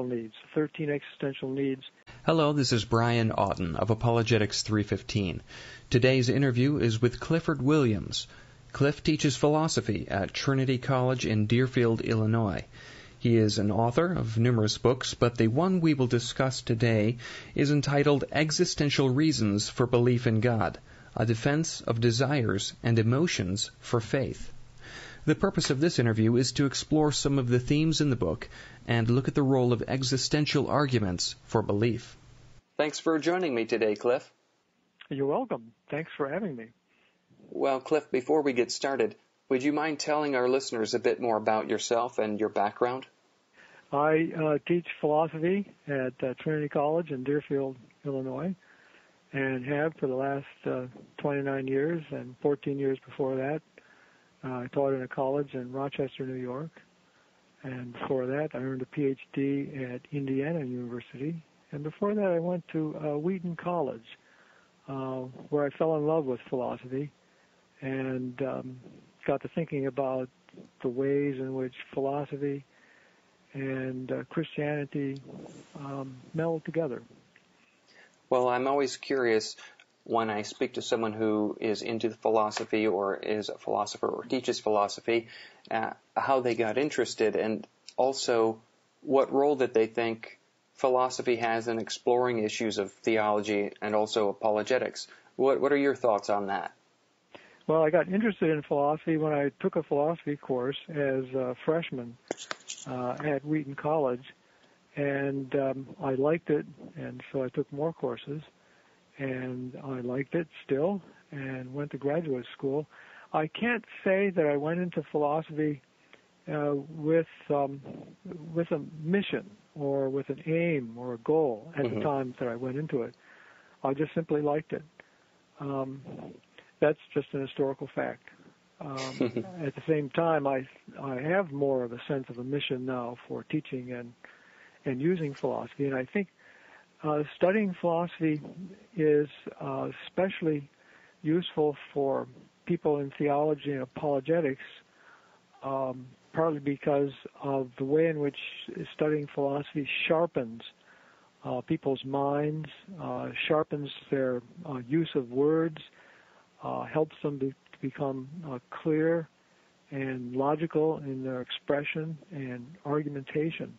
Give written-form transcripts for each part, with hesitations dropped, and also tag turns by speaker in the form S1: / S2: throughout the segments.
S1: Needs, 13 existential needs.
S2: Hello, this is Brian Auten of Apologetics315. Today's interview is with Clifford Williams. Cliff teaches philosophy at Trinity College in Deerfield, Illinois. He is an author of numerous books, but the one we will discuss today is entitled Existential Reasons for Belief in God, a Defense of Desires and Emotions for Faith. The purpose of this interview is to explore some of the themes in the book and look at the role of existential arguments for belief. Thanks for joining me today, Cliff.
S1: You're welcome. Thanks for having me.
S2: Well, Cliff, before we get started, would you mind telling our listeners a bit more about yourself and your background?
S1: I teach philosophy at Trinity College in Deerfield, Illinois, and have for the last 29 years, and 14 years before that. I taught in a college in Rochester, New York, and before that I earned a PhD at Indiana University, and before that I went to Wheaton College, where I fell in love with philosophy and got to thinking about the ways in which philosophy and Christianity meld together.
S2: Well, I'm always curious when I speak to someone who is into philosophy or is a philosopher or teaches philosophy, how they got interested and also what role that they think philosophy has in exploring issues of theology and also apologetics. What are your thoughts on that?
S1: Well, I got interested in philosophy when I took a philosophy course as a freshman at Wheaton College, and I liked it, and so I took more courses. And I liked it still and went to graduate school. I can't say that I went into philosophy with a mission or with an aim or a goal at the time that I went into it. I just simply liked it. That's just an historical fact. At the same time, I have more of a sense of a mission now for teaching and using philosophy, and I think studying philosophy is especially useful for people in theology and apologetics, partly because of the way in which studying philosophy sharpens people's minds, sharpens their use of words, helps them to become clear and logical in their expression and argumentation.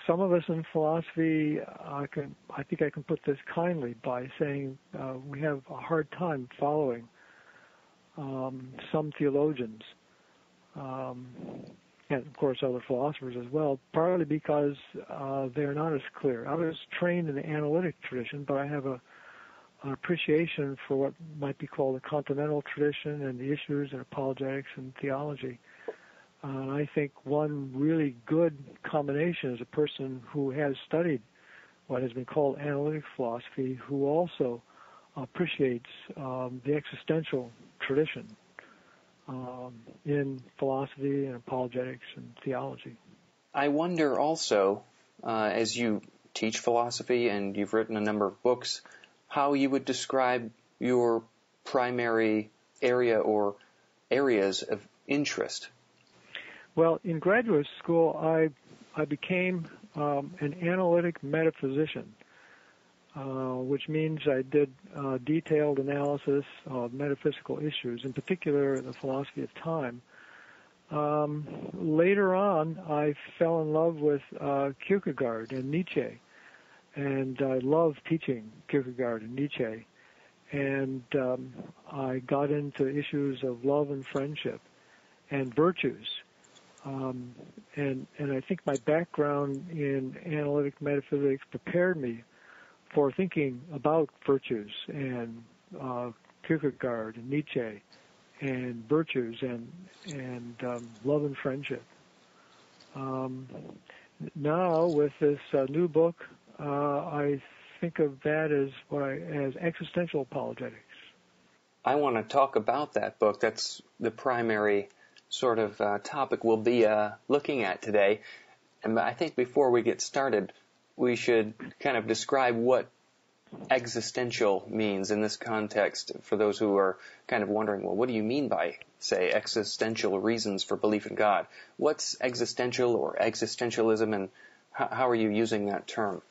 S1: Some of us in philosophy, I think I can put this kindly by saying we have a hard time following some theologians, and of course other philosophers as well, partly because they're not as clear. I was trained in the analytic tradition, but I have an appreciation for what might be called the continental tradition and the issues in apologetics and theology. I think one really good combination is a person who has studied what has been called analytic philosophy, who also appreciates the existential tradition in philosophy and apologetics and theology.
S2: I wonder also, as you teach philosophy and you've written a number of books, how you would describe your primary area or areas of interest.
S1: Well, in graduate school, I became an analytic metaphysician, which means I did detailed analysis of metaphysical issues, in particular the philosophy of time. Later on, I fell in love with Kierkegaard and Nietzsche, and I loved teaching Kierkegaard and Nietzsche, and I got into issues of love and friendship and virtues. And I think my background in analytic metaphysics prepared me for thinking about virtues and Kierkegaard and Nietzsche and virtues and love and friendship. Now with this new book, I think of that as existential apologetics.
S2: I want to talk about that book. That's the primary sort of topic we'll be looking at today. And I think before we get started, we should kind of describe what existential means in this context for those who are kind of wondering, well, what do you mean by, say, existential reasons for belief in God? What's existential or existentialism, and how are you using that term?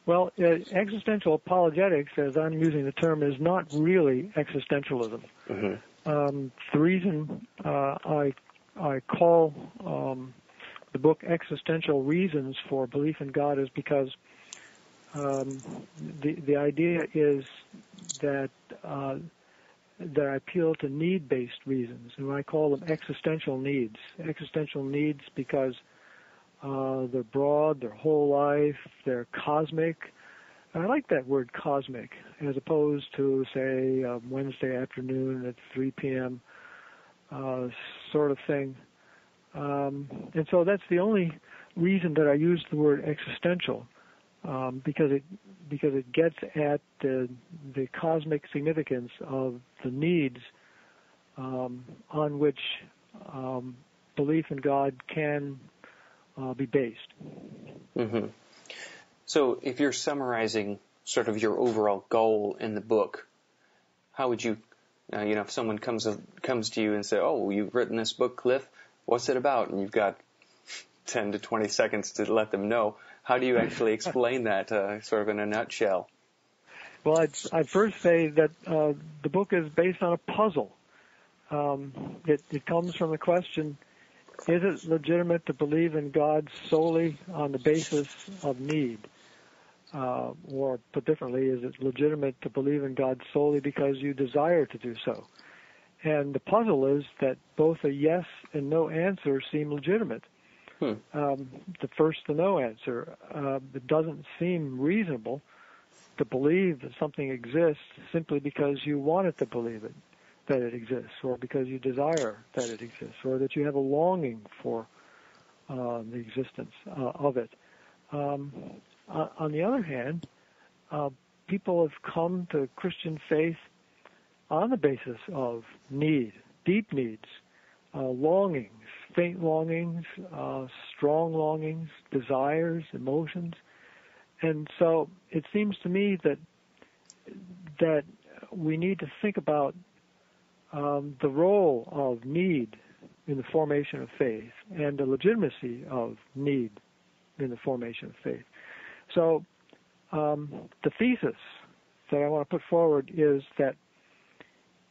S1: Well, existential apologetics, as I'm using the term, is not really existentialism. Mm-hmm. The reason I call the book Existential Reasons for Belief in God is because the idea is that I appeal to need-based reasons, and I call them existential needs. Existential needs because they're broad, they're whole life, they're cosmic. I like that word cosmic as opposed to, say, Wednesday afternoon at 3 p.m. Sort of thing. And so that's the only reason that I use the word existential, because it gets at the cosmic significance of the needs on which belief in God can be based. Mm-hmm.
S2: So if you're summarizing sort of your overall goal in the book, how would you, if someone comes to you and say, oh, you've written this book, Cliff, what's it about? And you've got 10 to 20 seconds to let them know. How do you actually explain that sort of in a nutshell?
S1: Well, I'd first say that the book is based on a puzzle. It comes from the question, is it legitimate to believe in God solely on the basis of need? Or put differently, is it legitimate to believe in God solely because you desire to do so? And the puzzle is that both a yes and no answer seem legitimate. The first, the no answer, it doesn't seem reasonable to believe that something exists simply because you want it to believe it, that it exists, or because you desire that it exists, or that you have a longing for the existence of it. On the other hand, people have come to Christian faith on the basis of need, deep needs, longings, faint longings, strong longings, desires, emotions. And so it seems to me that we need to think about the role of need in the formation of faith and the legitimacy of need in the formation of faith. So the thesis that I want to put forward is that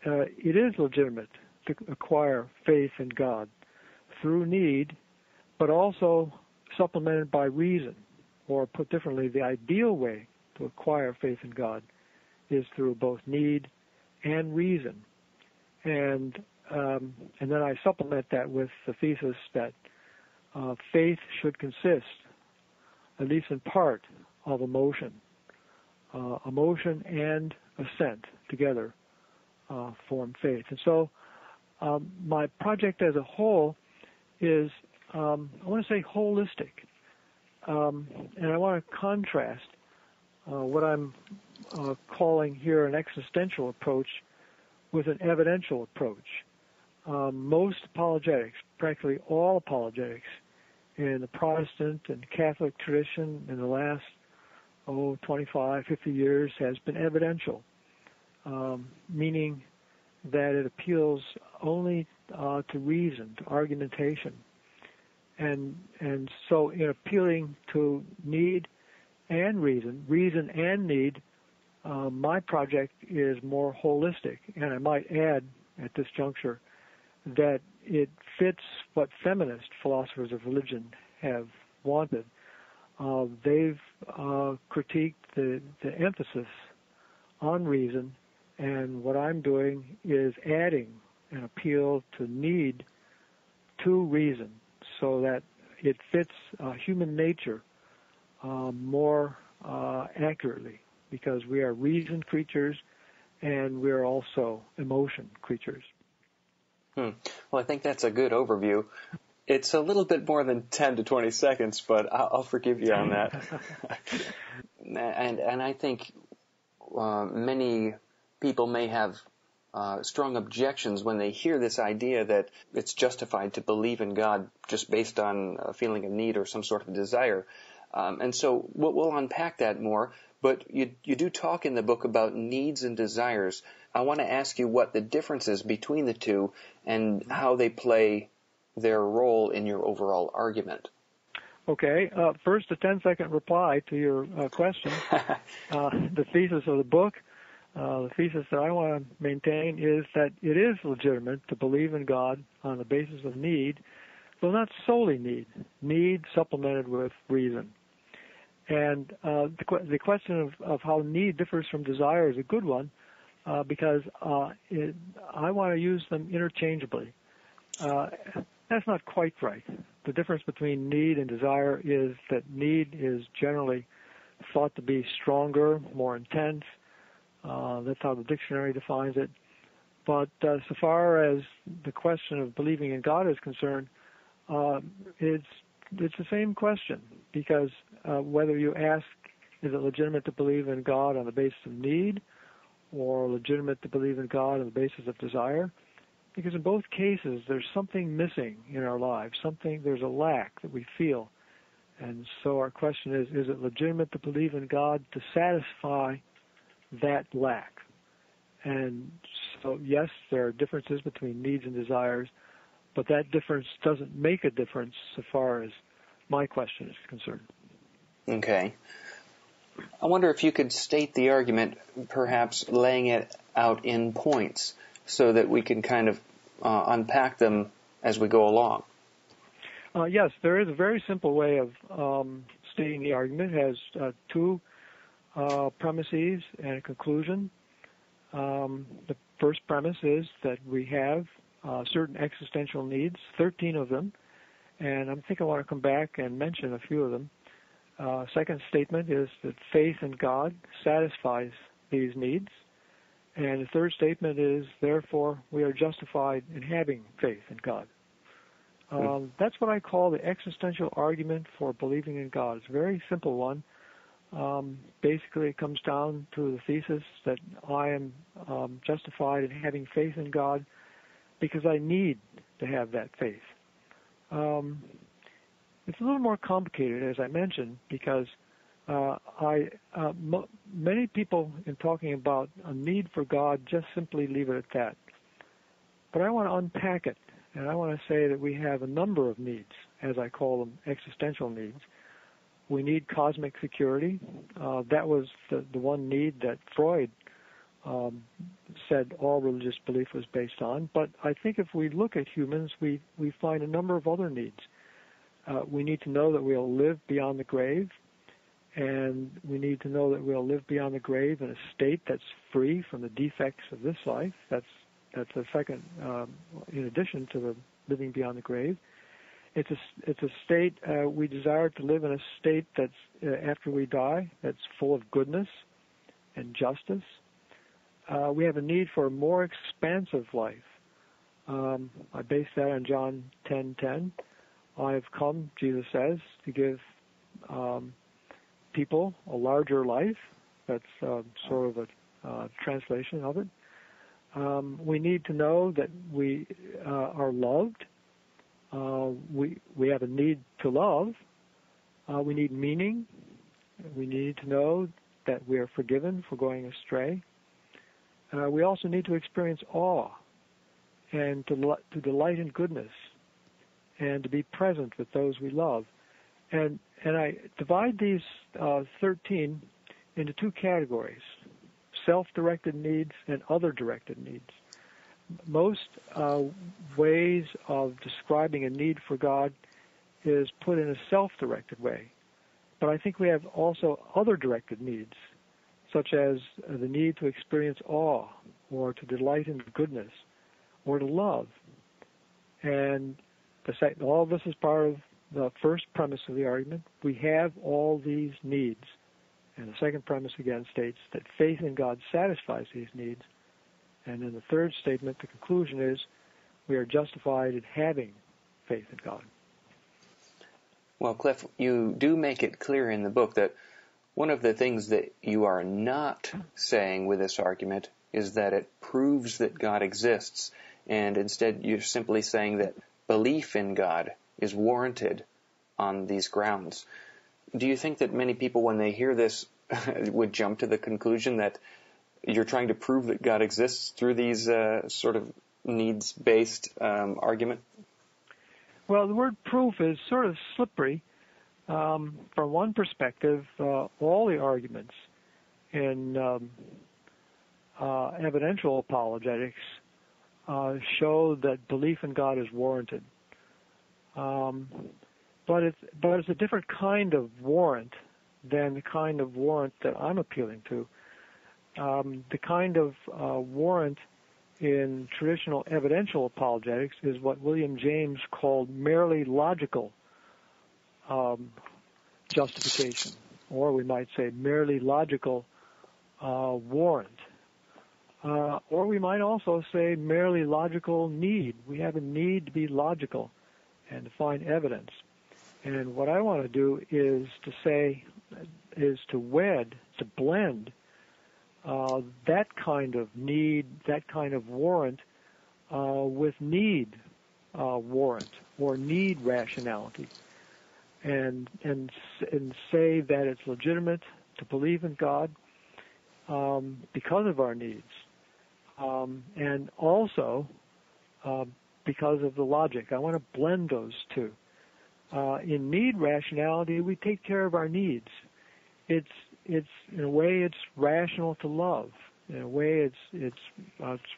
S1: it is legitimate to acquire faith in God through need, but also supplemented by reason. Or put differently, the ideal way to acquire faith in God is through both need and reason. And then I supplement that with the thesis that faith should consist, at least in part, of emotion. Emotion and assent together form faith. And so my project as a whole is, I want to say, holistic. And I want to contrast what I'm calling here an existential approach with an evidential approach. Most apologetics, practically all apologetics, in the Protestant and Catholic tradition in the last 25, 50 years has been evidential, meaning that it appeals only to reason, to argumentation. And so in appealing to need and reason and need, my project is more holistic. And I might add at this juncture that it fits what feminist philosophers of religion have wanted. They've critiqued the emphasis on reason, and what I'm doing is adding an appeal to need to reason, so that it fits human nature more accurately, because we are reason creatures and we are also emotion creatures.
S2: Well, I think that's a good overview. It's a little bit more than 10 to 20 seconds, but I'll forgive you on that. And I think many people may have strong objections when they hear this idea that it's justified to believe in God just based on a feeling of need or some sort of desire. And so we'll unpack that more. But you do talk in the book about needs and desires. I want to ask you what the difference is between the two and how they play their role in your overall argument.
S1: Okay. First, a 10-second reply to your question. The thesis of the book, the thesis that I want to maintain is that it is legitimate to believe in God on the basis of need, though not solely need supplemented with reason. And the question of how need differs from desire is a good one because I want to use them interchangeably. That's not quite right. The difference between need and desire is that need is generally thought to be stronger, more intense. That's how the dictionary defines it. But so far as the question of believing in God is concerned, it's the same question, because whether you ask, is it legitimate to believe in God on the basis of need or legitimate to believe in God on the basis of desire? Because in both cases, there's something missing in our lives, there's a lack that we feel. And so our question is it legitimate to believe in God to satisfy that lack? And so, yes, there are differences between needs and desires, but that difference doesn't make a difference so far as my question is concerned.
S2: Okay. I wonder if you could state the argument, perhaps laying it out in points, so that we can kind of unpack them as we go along.
S1: Yes, there is a very simple way of stating the argument. It has two premises and a conclusion. The first premise is that we have certain existential needs, 13 of them, and I think I want to come back and mention a few of them. Second statement is that faith in God satisfies these needs. And the third statement is, therefore, we are justified in having faith in God. That's what I call the existential argument for believing in God. It's a very simple one. Basically, it comes down to the thesis that I am justified in having faith in God because I need to have that faith. It's a little more complicated, as I mentioned, because many people, in talking about a need for God, just simply leave it at that. But I want to unpack it, and I want to say that we have a number of needs, as I call them, existential needs. We need cosmic security. That was the one need that Freud said all religious belief was based on. But I think if we look at humans, we find a number of other needs. We need to know that we'll live beyond the grave, and we need to know that we'll live beyond the grave in a state that's free from the defects of this life. That's a second, in addition to the living beyond the grave. It's a state we desire to live in, a state that's after we die, that's full of goodness and justice. We have a need for a more expansive life. I base that on John 10:10. I have come, Jesus says, to give people a larger life. That's sort of a translation of it. We need to know that we are loved. We have a need to love. We need meaning. We need to know that we are forgiven for going astray. We also need to experience awe and to delight in goodness and to be present with those we love. And I divide these 13 into two categories: self-directed needs and other-directed needs. Most ways of describing a need for God is put in a self-directed way. But I think we have also other-directed needs, such as the need to experience awe or to delight in goodness or to love. And all of this is part of the first premise of the argument. We have all these needs. And the second premise again states that faith in God satisfies these needs. And in the third statement, the conclusion is we are justified in having faith in God.
S2: Well, Cliff, you do make it clear in the book that one of the things that you are not saying with this argument is that it proves that God exists, and instead you're simply saying that belief in God is warranted on these grounds. Do you think that many people, when they hear this, would jump to the conclusion that you're trying to prove that God exists through these sort of needs-based argument?
S1: Well, the word proof is sort of slippery. From one perspective, all the arguments in evidential apologetics show that belief in God is warranted. But it's a different kind of warrant than the kind of warrant that I'm appealing to. The kind of warrant in traditional evidential apologetics is what William James called merely logical justification, or we might say merely logical warrant. Or we might also say merely logical need. We have a need to be logical and to find evidence. And what I want to do is to blend that kind of need, that kind of warrant with need warrant or need rationality, and say that it's legitimate to believe in God because of our needs, and also because of the logic. I want to blend those two. In need rationality, we take care of our needs. It's in a way it's rational to love. In a way it's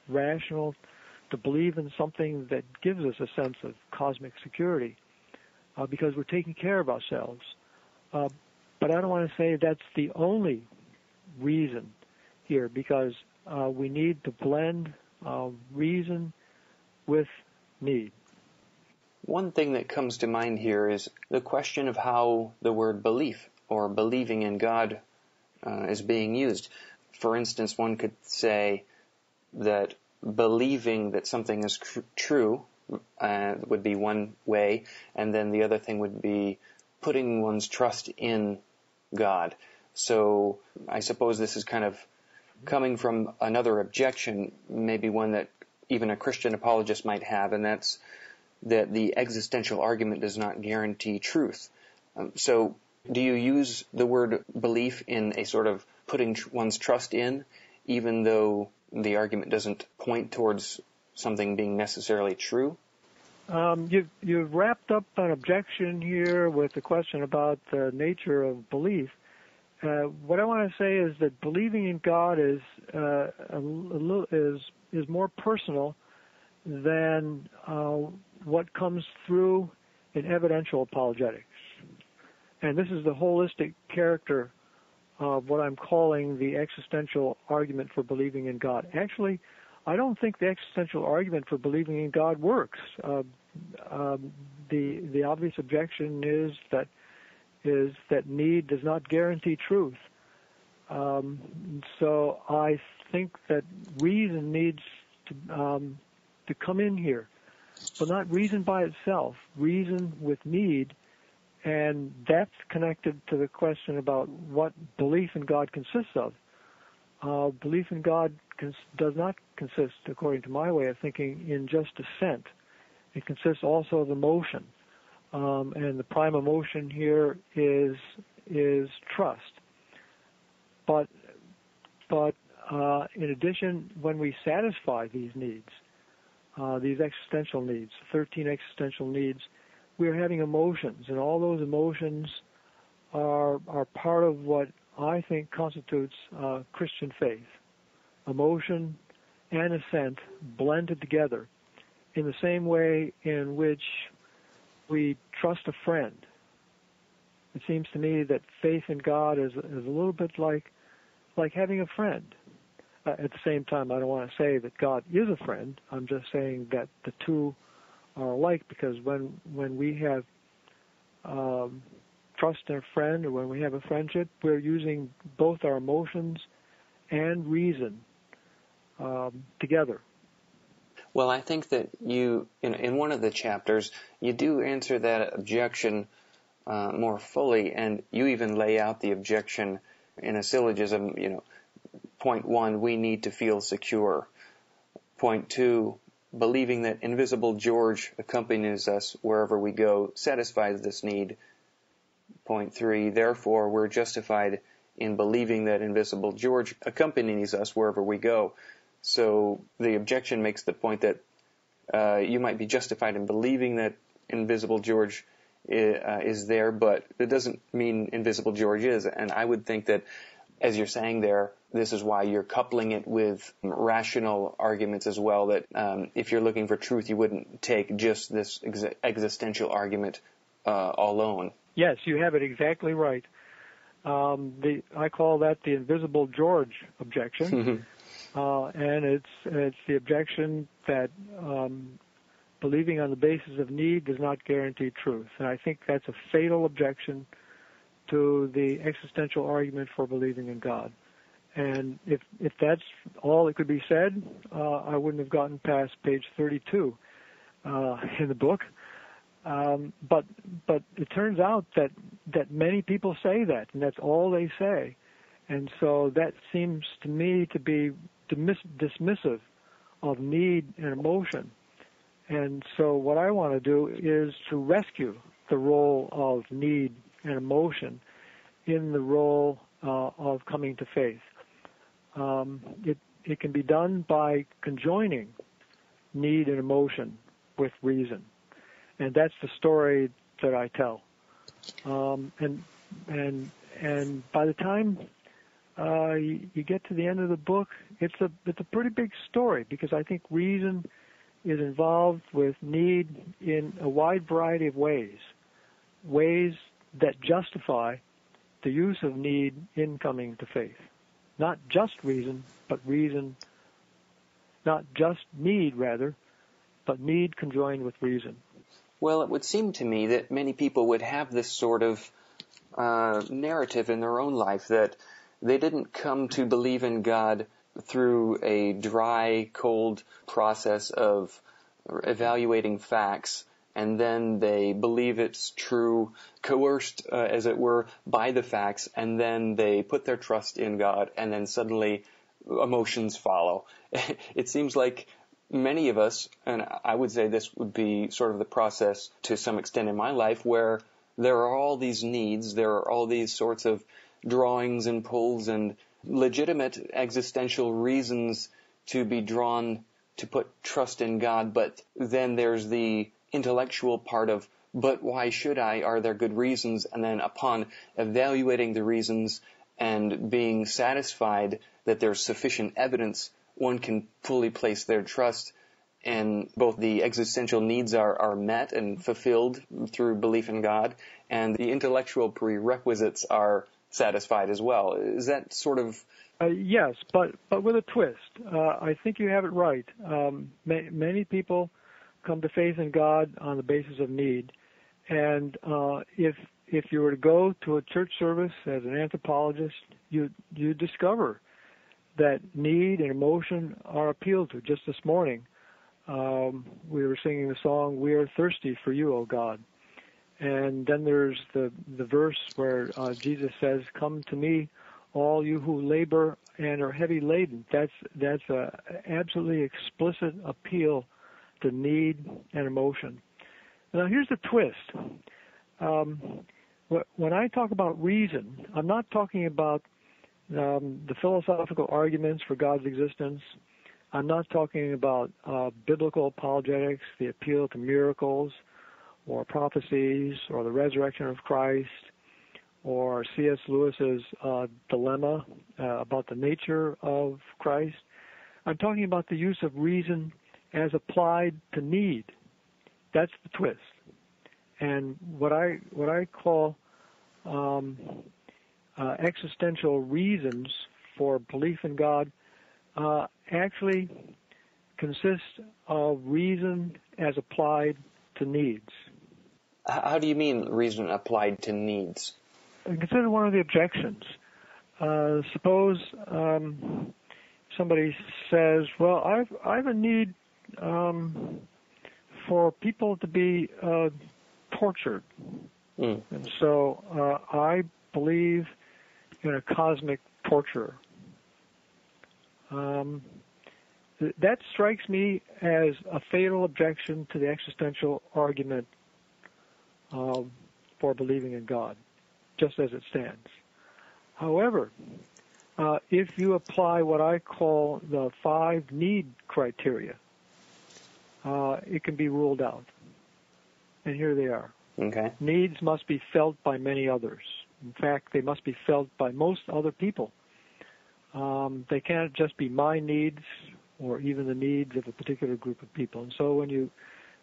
S1: rational to believe in something that gives us a sense of cosmic security, because we're taking care of ourselves. But I don't want to say that's the only reason here, because we need to blend reason with need.
S2: One thing that comes to mind here is the question of how the word belief or believing in God is being used. For instance, one could say that believing that something is true would be one way, and then the other thing would be putting one's trust in God. So I suppose this is kind of coming from another objection, maybe one that even a Christian apologist might have, and that's that the existential argument does not guarantee truth. So do you use the word belief in a sort of putting one's trust in, even though the argument doesn't point towards something being necessarily true?
S1: You've wrapped up an objection here with the question about the nature of belief. What I want to say is that believing in God is more personal than what comes through in evidential apologetics. And this is the holistic character of what I'm calling the existential argument for believing in God. Actually, I don't think the existential argument for believing in God works. The obvious objection is that need does not guarantee truth. So I think that reason needs to come in here, but not reason by itself. Reason with need. And that's connected to the question about what belief in God consists of. Belief in God does not consist, according to my way of thinking, in just assent. It consists also of emotion. And the prime emotion here is trust. But in addition, when we satisfy these needs, these existential needs, 13 existential needs, we are having emotions, and all those emotions are part of what I think constitutes Christian faith. Emotion and assent blended together in the same way in which we trust a friend. It seems to me that faith in God is a little bit like having a friend. At the same time, I don't want to say that God is a friend. I'm just saying that the two are alike, because when we have trust in a friend, or when we have a friendship, we're using both our emotions and reason together.
S2: Well, I think that you, in one of the chapters, you do answer that objection more fully, and you even lay out the objection in a syllogism. Point 1, we need to feel secure. Point 2, believing that invisible George accompanies us wherever we go satisfies this need. Point 3, therefore we're justified in believing that Invisible George accompanies us wherever we go. So the objection makes the point that you might be justified in believing that Invisible George is there, but it doesn't mean Invisible George is. And I would think that, as you're saying there, this is why you're coupling it with rational arguments as well, that if you're looking for truth, you wouldn't take just this existential argument alone.
S1: Yes, you have it exactly right. I call that the Invisible George objection, and it's the objection that believing on the basis of need does not guarantee truth. And I think that's a fatal objection to the existential argument for believing in God. And if that's all that could be said, I wouldn't have gotten past page 32 in the book. But it turns out that many people say that, and that's all they say. And so that seems to me to be dismissive of need and emotion. And so what I want to do is to rescue the role of need and emotion in the role of coming to faith. It can be done by conjoining need and emotion with reason. And that's the story that I tell. And by the time you get to the end of the book, it's a pretty big story, because I think reason is involved with need in a wide variety of ways that justify the use of need in coming to faith. Not just reason, but reason, not just need, rather, but need conjoined with reason.
S2: Well, it would seem to me that many people would have this sort of narrative in their own life, that they didn't come to believe in God through a dry, cold process of evaluating facts, and then they believe it's true, coerced, as it were, by the facts, and then they put their trust in God, and then suddenly emotions follow. It seems like many of us, and I would say this would be sort of the process to some extent in my life, where there are all these needs, there are all these sorts of drawings and pulls and legitimate existential reasons to be drawn to put trust in God, but then there's the intellectual part of, but why should I? Are there good reasons? And then upon evaluating the reasons and being satisfied that there's sufficient evidence, one can fully place their trust, and both the existential needs are met and fulfilled through belief in God, and the intellectual prerequisites are satisfied as well. Is that sort of...
S1: Yes, but with a twist. I think you have it right. Many people come to faith in God on the basis of need, and if you were to go to a church service as an anthropologist, you discover that need and emotion are appealed to. Just this morning, we were singing the song, "We are thirsty for you, O God." And then there's the verse where Jesus says, "Come to me, all you who labor and are heavy laden." That's a absolutely explicit appeal to need and emotion. Now here's the twist. When I talk about reason, I'm not talking about the philosophical arguments for God's existence. I'm not talking about biblical apologetics, the appeal to miracles or prophecies or the resurrection of Christ, or C.S. Lewis's dilemma about the nature of Christ. I'm talking about the use of reason as applied to need. That's the twist. And what I call existential reasons for belief in God actually consist of reason as applied to needs.
S2: How do you mean reason applied to needs?
S1: Consider one of the objections. Suppose somebody says, "Well, I have a need for people to be tortured, and so I believe in a cosmic torturer." That strikes me as a fatal objection to the existential argument for believing in God, just as it stands. However, if you apply what I call the 5 need criteria, it can be ruled out. And here they are.
S2: Okay.
S1: Needs must be felt by many others. In fact, they must be felt by most other people. They can't just be my needs or even the needs of a particular group of people. And so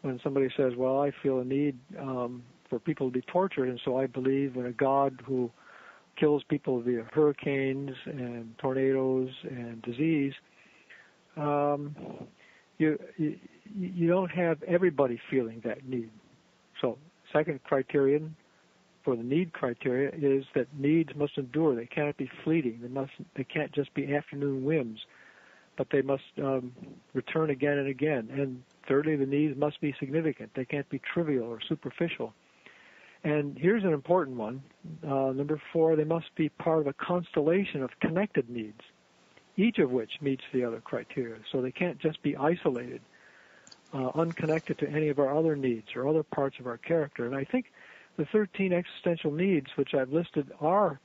S1: when somebody says, well, I feel a need for people to be tortured, and so I believe in a God who kills people via hurricanes and tornadoes and disease, you don't have everybody feeling that need. So second criterion for the need criteria is that needs must endure. They cannot be fleeting. They can't just be afternoon whims, but they must return again and again. And thirdly, the needs must be significant. They can't be trivial or superficial. And here's an important one. Number 4, they must be part of a constellation of connected needs, each of which meets the other criteria. So they can't just be isolated, unconnected to any of our other needs or other parts of our character. And I think the 13 existential needs, which I've listed, are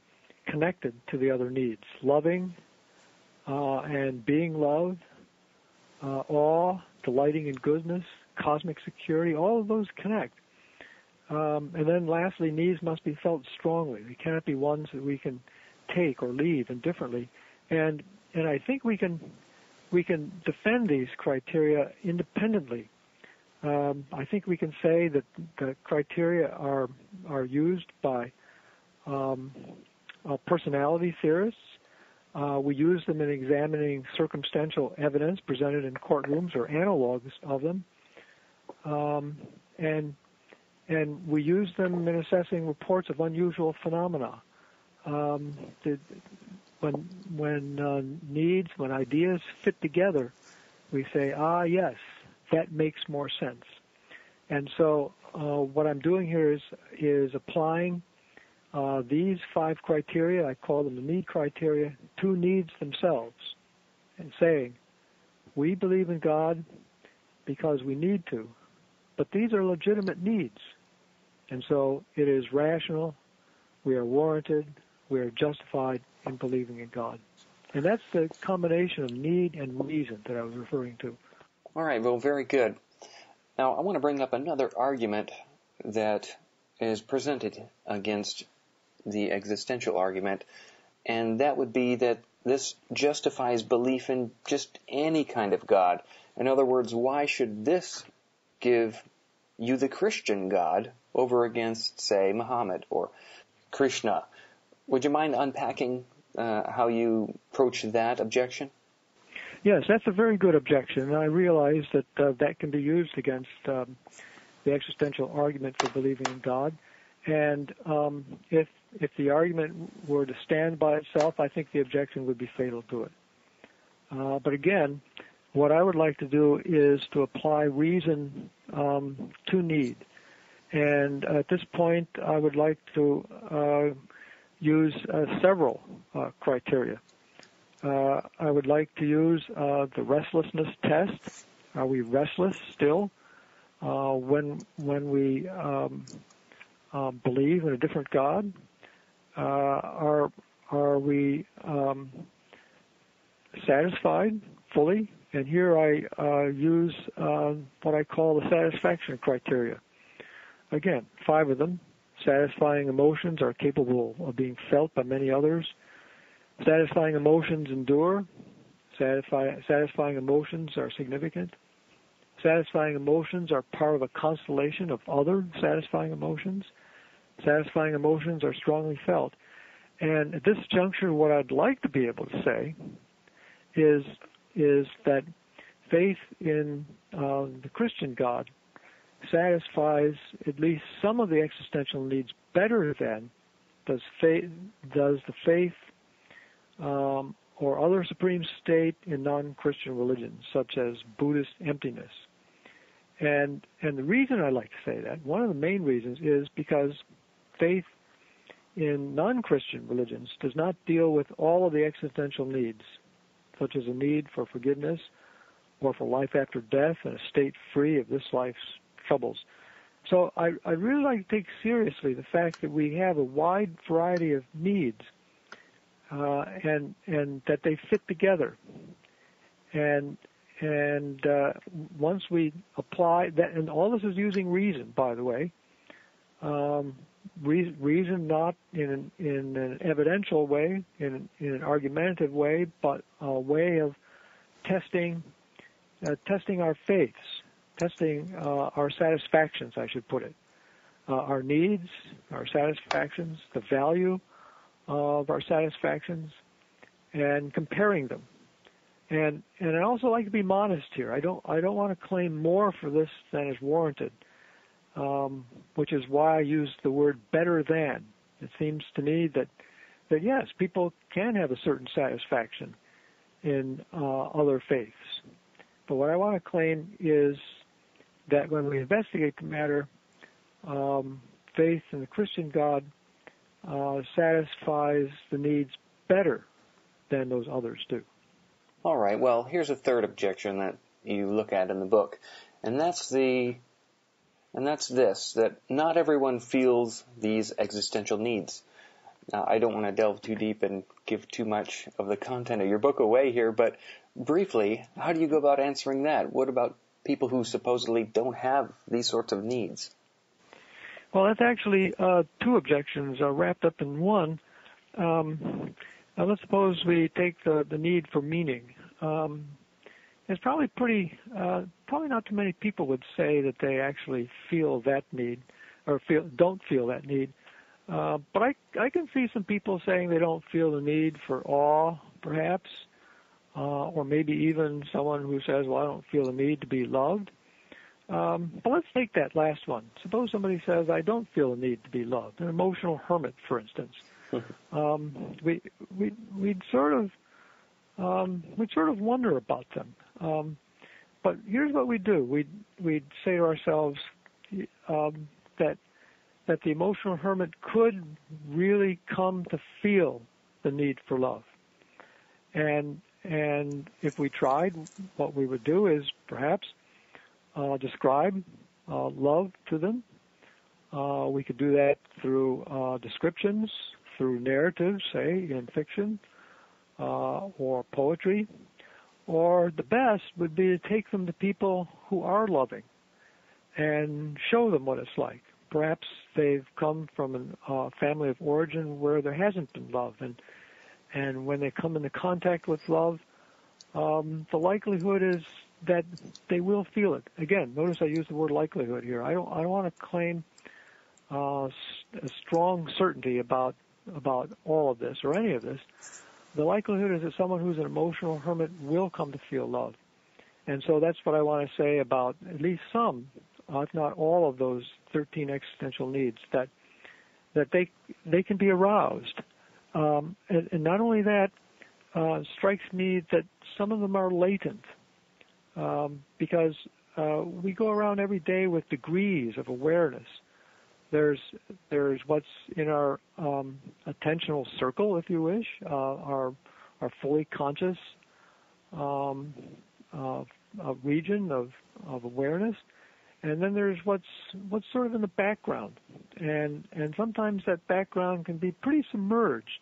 S1: connected to the other needs. Loving and being loved, awe, delighting in goodness, cosmic security, all of those connect. And then lastly, needs must be felt strongly. They cannot be ones that we can take or leave indifferently. And I think we can defend these criteria independently. I think we can say that the criteria are used by personality theorists. We use them in examining circumstantial evidence presented in courtrooms or analogs of them. And we use them in assessing reports of unusual phenomena. When ideas fit together, we say, yes, that makes more sense. And so what I'm doing here is applying these 5 criteria, I call them the need criteria, to needs themselves, and saying, we believe in God because we need to, but these are legitimate needs. And so it is rational, we are warranted, we are justified in believing in God. And that's the combination of need and reason that I was referring to.
S2: All right, well, very good. Now, I want to bring up another argument that is presented against the existential argument, and that would be that this justifies belief in just any kind of God. In other words, why should this give you the Christian God over against, say, Muhammad or Krishna? Would you mind unpacking how you approach that objection?
S1: Yes, that's a very good objection, and I realize that that can be used against the existential argument for believing in God. And if the argument were to stand by itself, I think the objection would be fatal to it. But again, what I would like to do is to apply reason to need. And at this point, I would like to use several criteria. I would like to use the restlessness test. Are we restless still when we believe in a different God? Are we satisfied fully? And here I use what I call the satisfaction criteria. Again, 5 of them. Satisfying emotions are capable of being felt by many others. Satisfying emotions endure. Satisfying emotions are significant. Satisfying emotions are part of a constellation of other satisfying emotions. Satisfying emotions are strongly felt. And at this juncture, what I'd like to be able to say is that faith in the Christian God satisfies at least some of the existential needs better than does the faith or other supreme state in non-Christian religions, such as Buddhist emptiness. And the reason I like to say that, one of the main reasons, is because faith in non-Christian religions does not deal with all of the existential needs, such as a need for forgiveness or for life after death and a state free of this life's troubles. So I really like to take seriously the fact that we have a wide variety of needs and that they fit together. And once we apply that, and all this is using reason, by the way, reason not in an evidential way, in an argumentative way, but a way of testing our faiths, testing our satisfactions, I should put it, our needs, our satisfactions, the value of our satisfactions, and comparing them. And I also like to be modest here. I don't want to claim more for this than is warranted, which is why I use the word better than. It seems to me that yes, people can have a certain satisfaction in other faiths. But what I want to claim is that when we investigate the matter, faith in the Christian God satisfies the needs better than those others do.
S2: All right, well, here's a third objection that you look at in the book, and that's this, that not everyone feels these existential needs. Now, I don't want to delve too deep and give too much of the content of your book away here, but briefly, how do you go about answering that? What about people who supposedly don't have these sorts of needs?
S1: Well, that's actually two objections wrapped up in one. Now, let's suppose we take the need for meaning. It's probably probably not too many people would say that they actually feel that need, or don't feel that need. But I can see some people saying they don't feel the need for awe, perhaps, or maybe even someone who says, well, I don't feel the need to be loved. But let's take that last one. Suppose somebody says, I don't feel the need to be loved, an emotional hermit, for instance. We'd sort of wonder about them. But here's what we do. We'd say to ourselves that the emotional hermit could really come to feel the need for love. And if we tried, what we would do is perhaps describe love to them. We could do that through descriptions, through narratives, say, in fiction, or poetry. Or the best would be to take them to people who are loving and show them what it's like. Perhaps they've come from a family of origin where there hasn't been love, and when they come into contact with love, the likelihood is that they will feel it. Again, notice I use the word likelihood here. I don't want to claim a strong certainty about all of this or any of this. The likelihood is that someone who's an emotional hermit will come to feel love. And so that's what I want to say about at least some, if not all of those 13 existential needs, that they can be aroused. And not only that, strikes me that some of them are latent, because we go around every day with degrees of awareness. There's what's in our attentional circle, if you wish, our fully conscious region of awareness, and then there's what's sort of in the background, and sometimes that background can be pretty submerged,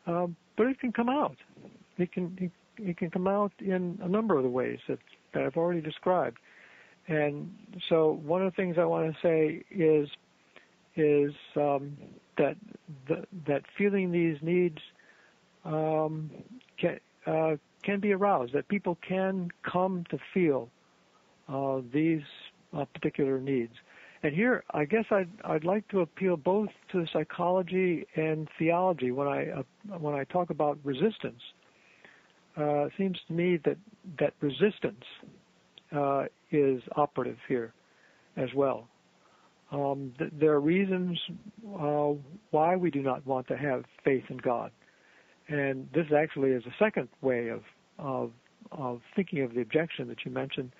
S1: but it can come out. It can come out in a number of the ways that I've already described, and so one of the things I want to say is that feeling these needs can be aroused, that people can come to feel these particular needs. And here, I guess I'd like to appeal both to psychology and theology when I talk about resistance. It seems to me that resistance is operative here as well. There are reasons why we do not want to have faith in God, and this actually is a second way of thinking of the objection that you mentioned.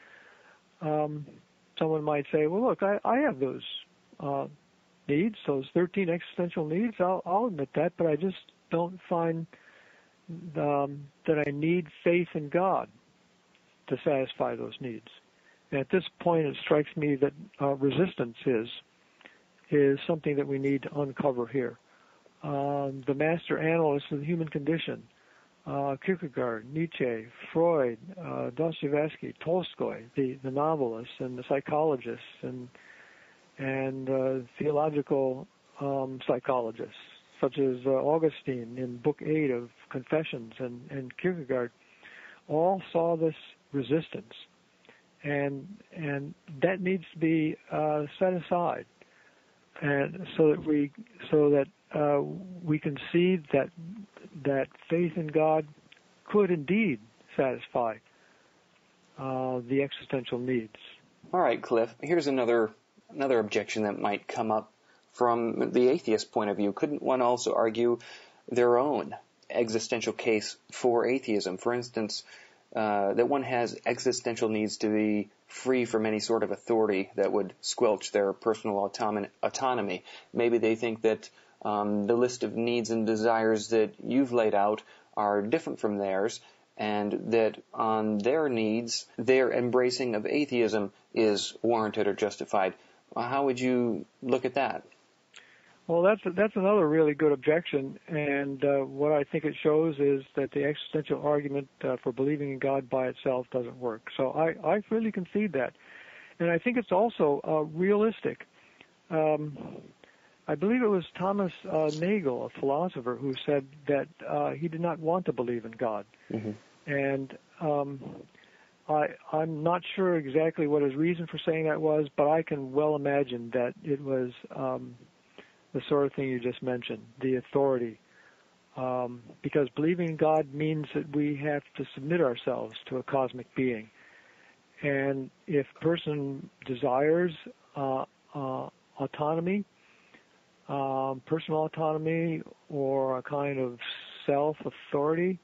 S1: Someone might say, "Well, look, I have those needs, those 13 existential needs. I'll admit that, but I just don't find that I need faith in God to satisfy those needs." And at this point, it strikes me that resistance is something that we need to uncover here. the master analyst of the human condition, Kierkegaard, Nietzsche, Freud, Dostoevsky, Tolstoy, the novelists and the psychologists and theological psychologists, such as Augustine in Book 8 of Confessions and Kierkegaard, all saw this resistance, and that needs to be set aside, and so that we can see that faith in God could indeed satisfy the existential needs.
S2: All right, Cliff. Here's another objection that might come up from the atheist point of view. Couldn't one also argue their own existential case for atheism? For instance, that one has existential needs to be free from any sort of authority that would squelch their personal autonomy. Maybe they think that the list of needs and desires that you've laid out are different from theirs, and that on their needs, their embracing of atheism is warranted or justified. How would you look at that?
S1: Well, that's another really good objection, and what I think it shows is that the existential argument for believing in God by itself doesn't work. So I really concede that, and I think it's also realistic. I believe it was Thomas Nagel, a philosopher, who said that he did not want to believe in God, and I'm not sure exactly what his reason for saying that was, but I can well imagine that it was the sort of thing you just mentioned, the authority. Because believing in God means that we have to submit ourselves to a cosmic being. And if a person desires autonomy, personal autonomy, or a kind of self-authority,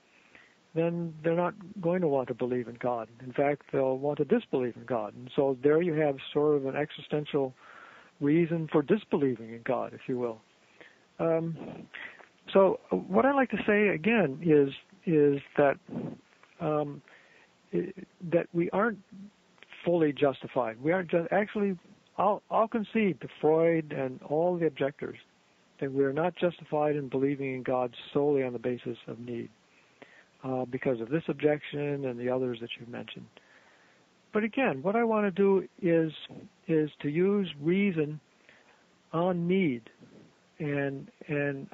S1: then they're not going to want to believe in God. In fact, they'll want to disbelieve in God. And so there you have sort of an existential reason for disbelieving in God, if you will. So what I like to say again is that that we aren't fully justified. We aren't actually. I'll concede to Freud and all the objectors that we are not justified in believing in God solely on the basis of need, because of this objection and the others that you've mentioned. But again, what I want to do is to use reason on need, and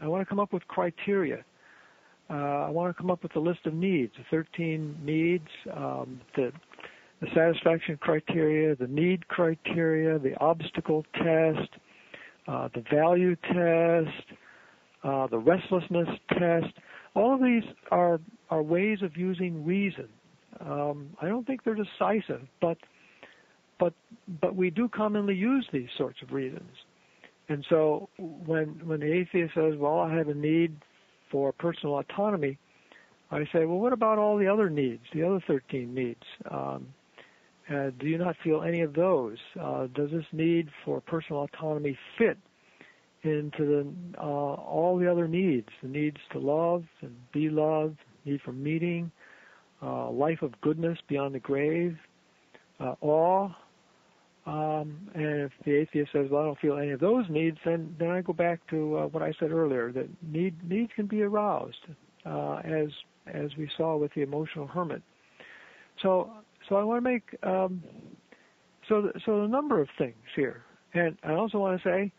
S1: I want to come up with criteria. I want to come up with a list of needs, the 13 needs, the satisfaction criteria, the need criteria, the obstacle test, the value test, the restlessness test. All of these are ways of using reason. I don't think they're decisive, but we do commonly use these sorts of reasons. And so when the atheist says, well, I have a need for personal autonomy, I say, well, what about all the other needs, the other 13 needs? Do you not feel any of those? Does this need for personal autonomy fit into all the other needs, the needs to love and be loved, need for meeting, life of goodness beyond the grave, awe? And if the atheist says, well, I don't feel any of those needs, then I go back to what I said earlier, that needs can be aroused, as we saw with the emotional hermit. So I want to make so a number of things here, and I also want to say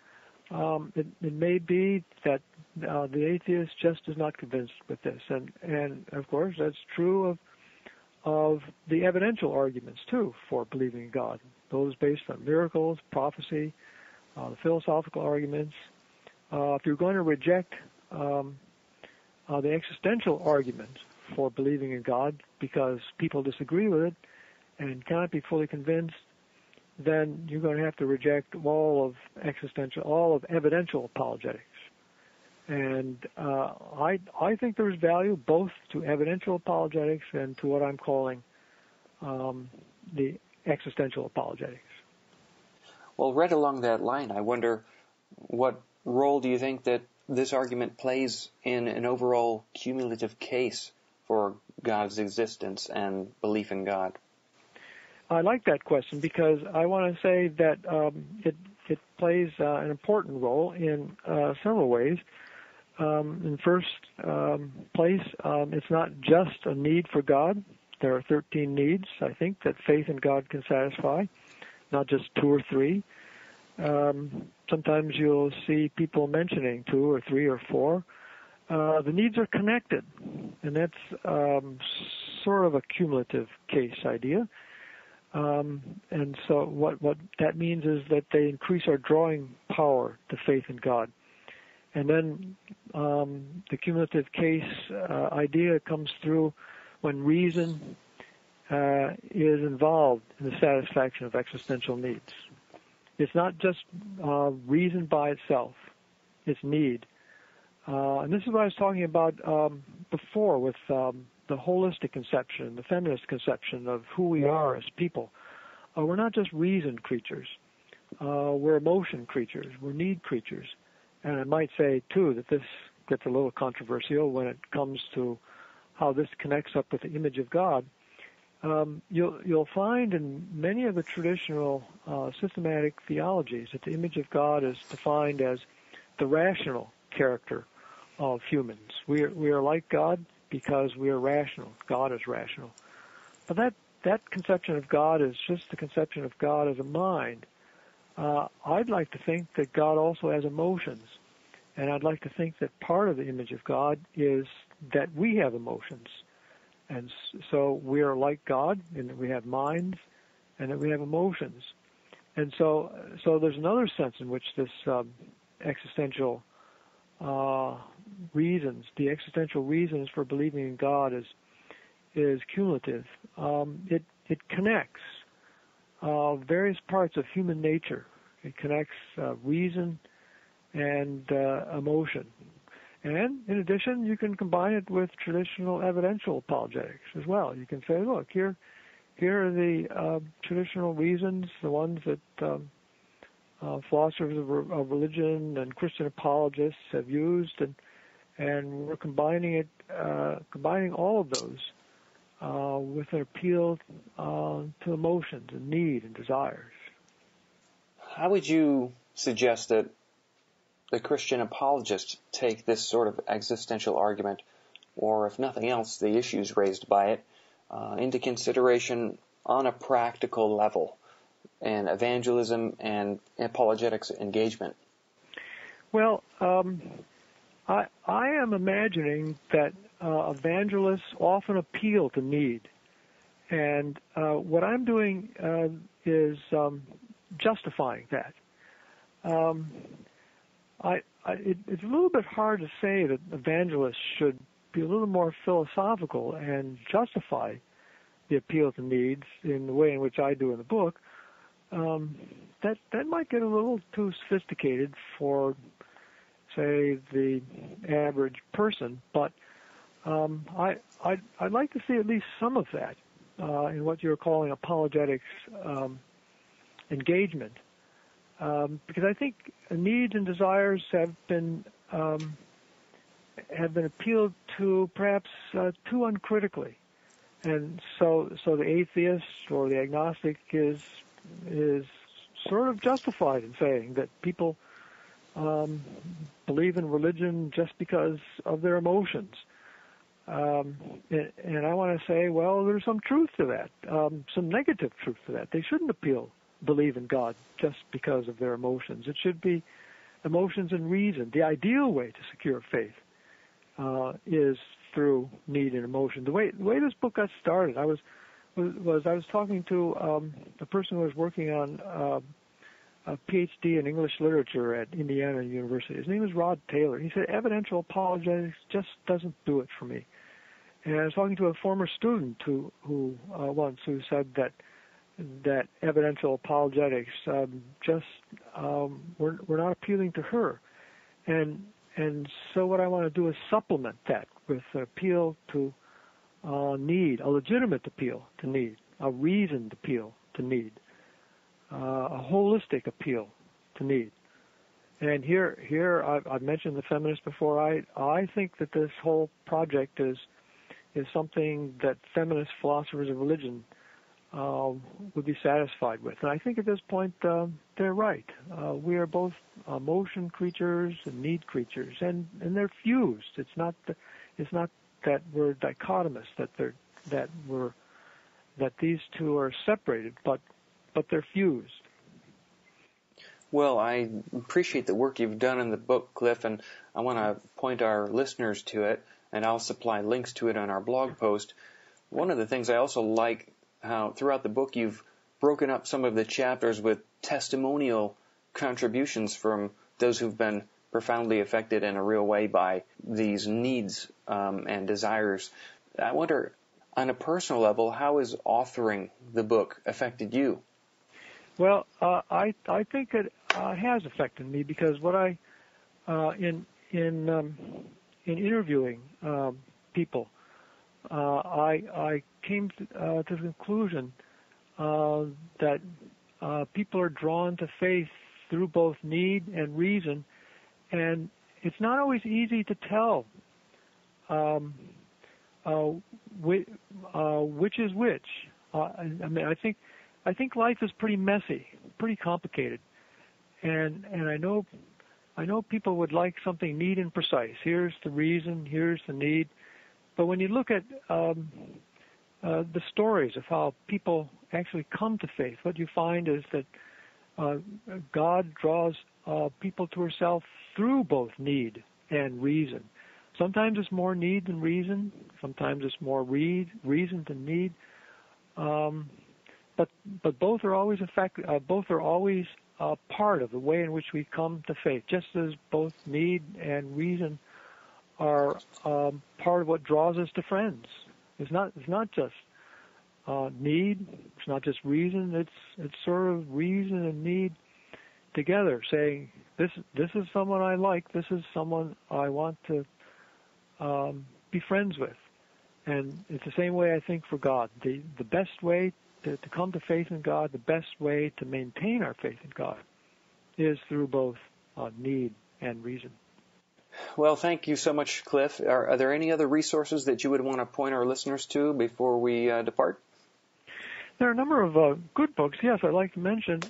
S1: it may be that the atheist just is not convinced with this, and of course that's true of the evidential arguments too for believing in God, those based on miracles, prophecy, the philosophical arguments. If you're going to reject the existential argument for believing in God because people disagree with it and cannot be fully convinced, then you're going to have to reject all of evidential apologetics. And I think there's value both to evidential apologetics and to what I'm calling the existential apologetics.
S2: Well, right along that line, I wonder, what role do you think that this argument plays in an overall cumulative case for God's existence and belief in God?
S1: I like that question because I want to say that it plays an important role in several ways. In the first place, it's not just a need for God. There are 13 needs, I think, that faith in God can satisfy, not just 2 or 3. Sometimes you'll see people mentioning 2 or 3 or 4. The needs are connected, and that's sort of a cumulative case idea. And so what that means is that they increase our drawing power to faith in God. And then the cumulative case idea comes through when reason is involved in the satisfaction of existential needs. It's not just reason by itself. It's need. And this is what I was talking about before with the holistic conception, the feminist conception of who we are as people. We're not just reason creatures. We're emotion creatures. We're need creatures. And I might say, too, that this gets a little controversial when it comes to how this connects up with the image of God. You'll find in many of the traditional systematic theologies that the image of God is defined as the rational character of humans. We are like God because we are rational. God is rational. But that conception of God is just the conception of God as a mind. I'd like to think that God also has emotions. And I'd like to think that part of the image of God is that we have emotions. And so we are like God in that we have minds and that we have emotions. And so there's another sense in which this existential reasons, the existential reasons for believing in God is cumulative. It connects various parts of human nature. It connects reason and emotion. And in addition, you can combine it with traditional evidential apologetics as well. You can say, look, here are the traditional reasons, the ones that philosophers of religion and Christian apologists have used, and we're combining all of those with an appeal to emotions and need and desires.
S2: How would you suggest that the Christian apologists take this sort of existential argument, or if nothing else, the issues raised by it, into consideration on a practical level, and evangelism and apologetics engagement?
S1: Well, I am imagining that evangelists often appeal to need, and what I'm doing is justifying that. It's a little bit hard to say that evangelists should be a little more philosophical and justify the appeal to needs in the way in which I do in the book. That might get a little too sophisticated for, say, the average person, but I'd like to see at least some of that in what you're calling apologetics engagement. Because I think needs and desires have been appealed to perhaps too uncritically, and so the atheist or the agnostic is sort of justified in saying that people believe in religion just because of their emotions, and I want to say, well, there's some truth to that, some negative truth to that. They shouldn't believe in God just because of their emotions. It should be emotions and reason. The ideal way to secure faith is through need and emotion. The way this book got started, I was talking to a person who was working on a PhD in English literature at Indiana University. His name is Rod Taylor. He said evidential apologetics just doesn't do it for me. And I was talking to a former student who said that evidential apologetics we're not appealing to her, and so what I want to do is supplement that with an appeal to need, a legitimate appeal to need, a reasoned appeal to need, a holistic appeal to need. And here I've mentioned the feminists before. I think that this whole project is something that feminist philosophers of religion would be satisfied with. And I think at this point they're right. We are both emotion creatures and need creatures, and they're fused. It's not that we're dichotomous, that these two are separated, but they're fused.
S2: Well, I appreciate the work you've done in the book, Cliff, and I want to point our listeners to it, and I'll supply links to it on our blog post. One of the things I also like how throughout the book you've broken up some of the chapters with testimonial contributions from those who've been profoundly affected in a real way by these needs and desires. I wonder, on a personal level, how has authoring the book affected you?
S1: Well, I think it has affected me because what in interviewing people, I came to the conclusion that people are drawn to faith through both need and reason, and it's not always easy to tell which is which. I think life is pretty messy, pretty complicated, and I know people would like something neat and precise. Here's the reason, here's the need. But when you look at the stories of how people actually come to faith, what you find is that God draws people to Himself through both need and reason. Sometimes it's more need than reason. Sometimes it's more reason than need. But both are always part of the way in which we come to faith, just as both need and reason are part of what draws us to friends. It's not just need. It's not just reason. It's sort of reason and need together, saying this is someone I like. This is someone I want to be friends with. And it's the same way I think for God. The best way to come to faith in God, the best way to maintain our faith in God, is through both need and reason.
S2: Well, thank you so much, Cliff. Are there any other resources that you would want to point our listeners to before we depart?
S1: There are a number of good books, yes, I'd like to mention.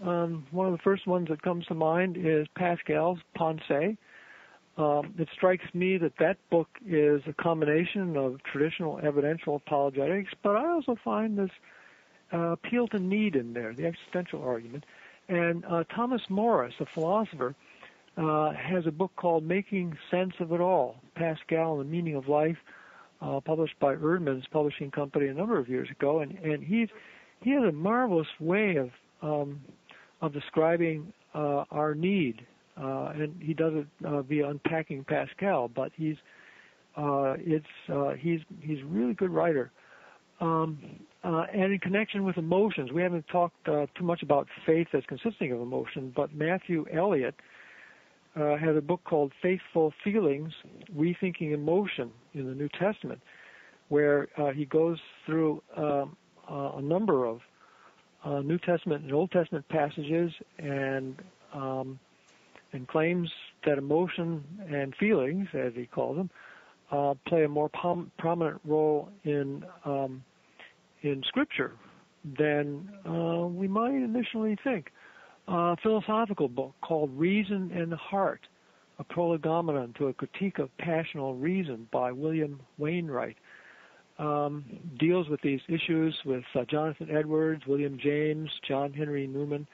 S1: One of the first ones that comes to mind is Pascal's Pensée. It strikes me that book is a combination of traditional evidential apologetics, but I also find this appeal to need in there, the existential argument. And Thomas Morris, a philosopher, has a book called Making Sense of It All, Pascal and the Meaning of Life, published by Erdman's Publishing Company a number of years ago. And he has a marvelous way of describing our need, and he does it via unpacking Pascal. But he's a really good writer. And in connection with emotions, we haven't talked too much about faith as consisting of emotion, but Matthew Elliott has a book called Faithful Feelings, Rethinking Emotion in the New Testament, where he goes through a number of New Testament and Old Testament passages and claims that emotion and feelings, as he calls them, play a more prominent role in Scripture than we might initially think. A philosophical book called Reason and the Heart, a prolegomena to a critique of passional reason by William Wainwright, deals with these issues with Jonathan Edwards, William James, John Henry Newman,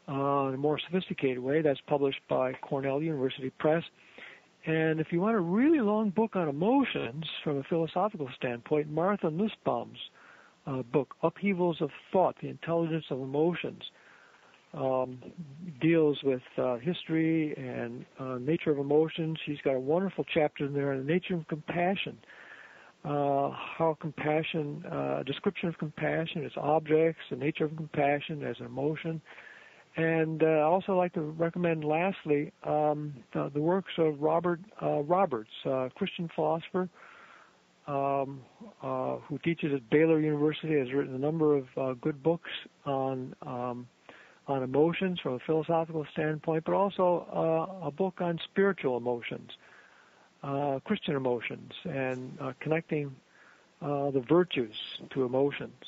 S1: in a more sophisticated way. That's published by Cornell University Press. And if you want a really long book on emotions from a philosophical standpoint, Martha Nussbaum's book, Upheavals of Thought, The Intelligence of Emotions, deals with history and nature of emotions. She's got a wonderful chapter in there on the nature of compassion, how compassion, description of compassion, its objects, the nature of compassion as an emotion. And I also like to recommend, lastly, the works of Robert Roberts, a Christian philosopher who teaches at Baylor University, has written a number of good books on emotions from a philosophical standpoint, but also a book on spiritual emotions, Christian emotions, and connecting the virtues to emotions.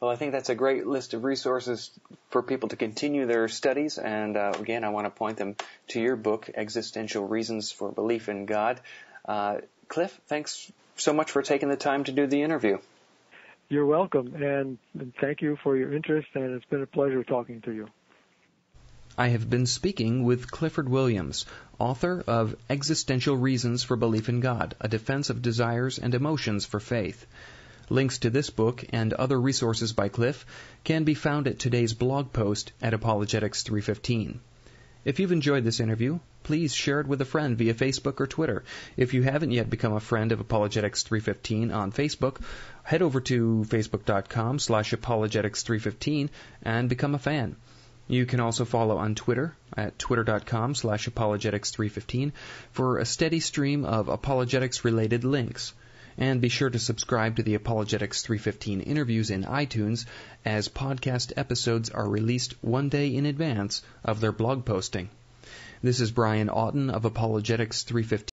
S2: Well, I think that's a great list of resources for people to continue their studies. And again, I want to point them to your book, Existential Reasons for Belief in God. Cliff, thanks so much for taking the time to do the interview.
S1: You're welcome, and thank you for your interest, and it's been a pleasure talking to you.
S2: I have been speaking with Clifford Williams, author of Existential Reasons for Belief in God, A Defense of Desires and Emotions for Faith. Links to this book and other resources by Cliff can be found at today's blog post at Apologetics315. If you've enjoyed this interview, please share it with a friend via Facebook or Twitter. If you haven't yet become a friend of Apologetics315 on Facebook, head over to facebook.com/Apologetics315 and become a fan. You can also follow on Twitter at twitter.com/Apologetics315 for a steady stream of apologetics-related links. And be sure to subscribe to the Apologetics315 interviews in iTunes, as podcast episodes are released one day in advance of their blog posting. This is Brian Auten of Apologetics315.